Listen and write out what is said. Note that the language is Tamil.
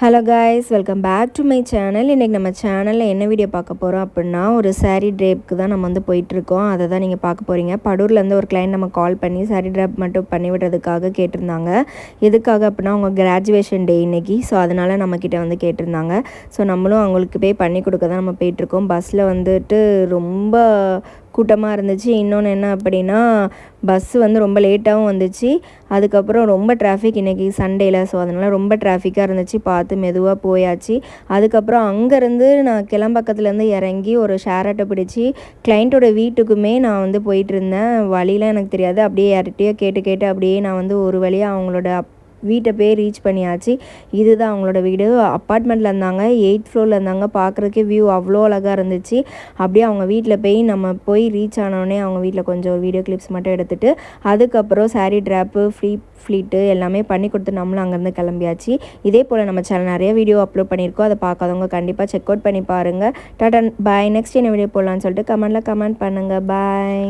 Hello guys, welcome back to my channel. இன்றைக்கி நம்ம சேனலில் என்ன வீடியோ பார்க்க போகிறோம் அப்படின்னா, ஒரு saree ட்ரேப்க்கு தான் நம்ம வந்து போயிட்டுருக்கோம். அதை தான் நீங்கள் பார்க்க போகிறீங்க. படூர்லேருந்து ஒரு கிளைண்ட் நம்ம கால் பண்ணி saree ட்ராப் மட்டும் பண்ணி விடுறதுக்காக கேட்டிருந்தாங்க. எதுக்காக அப்படின்னா அவங்க கிராஜுவேஷன் டே இன்றைக்கி. ஸோ அதனால் நம்மக்கிட்ட வந்து கேட்டிருந்தாங்க. ஸோ நம்மளும் அவங்களுக்கு பண்ணி கொடுக்க தான் நம்ம போயிட்டுருக்கோம். பஸ்ஸில் வந்துட்டு ரொம்ப கூட்டமாக இருந்துச்சு. இன்னொன்று என்ன அப்படின்னா, பஸ்ஸு வந்து ரொம்ப லேட்டாகவும் வந்துச்சு. அதுக்கப்புறம் ரொம்ப டிராஃபிக் இன்றைக்கி சண்டேயில். ஸோ அதனால் ரொம்ப டிராஃபிக்காக இருந்துச்சு. பார்த்து மெதுவாக போயாச்சு. அதுக்கப்புறம் அங்கேருந்து நான் கிளம்பக்கத்துலேருந்து இறங்கி ஒரு ஷேர் ஆட்டோ பிடிச்சி கிளைண்ட்டோட வீட்டுக்குமே நான் வந்து போயிட்டுருந்தேன். வழியெலாம் எனக்கு தெரியாது. அப்படியே யார்கிட்டயோ கேட்டு அப்படியே நான் வந்து ஒரு வழியாக அவங்களோட வீட்டை போய் ரீச் பண்ணியாச்சு. இதுதான் அவங்களோட வீடு. அப்பார்ட்மெண்ட்டில் இருந்தாங்க, 8th ஃப்ளோரில் இருந்தாங்க. பார்க்குறதுக்கே வியூ அவ்வளோ அழகாக இருந்துச்சு. அப்படியே அவங்க வீட்டில் போய் நம்ம போய் ரீச் ஆனோடனே அவங்க வீட்டில் கொஞ்சம் வீடியோ கிளிப்ஸ் மட்டும் எடுத்துகிட்டு அதுக்கப்புறம் saree ட்ராப்பு ஃப்ளீட்டு எல்லாமே பண்ணி கொடுத்து நம்மளும் அங்கேருந்து கிளம்பியாச்சு. இதே போல் நம்ம சேனல் நிறைய வீடியோ அப்லோட் பண்ணியிருக்கோம். அதை பார்க்காதவங்க கண்டிப்பாக செக் அவுட் பண்ணி பாருங்கள். டாடா பாய். நெக்ஸ்ட் என்ன வீடியோ போடலான்னு சொல்லிட்டு கமெண்ட் பண்ணுங்கள். பாய்.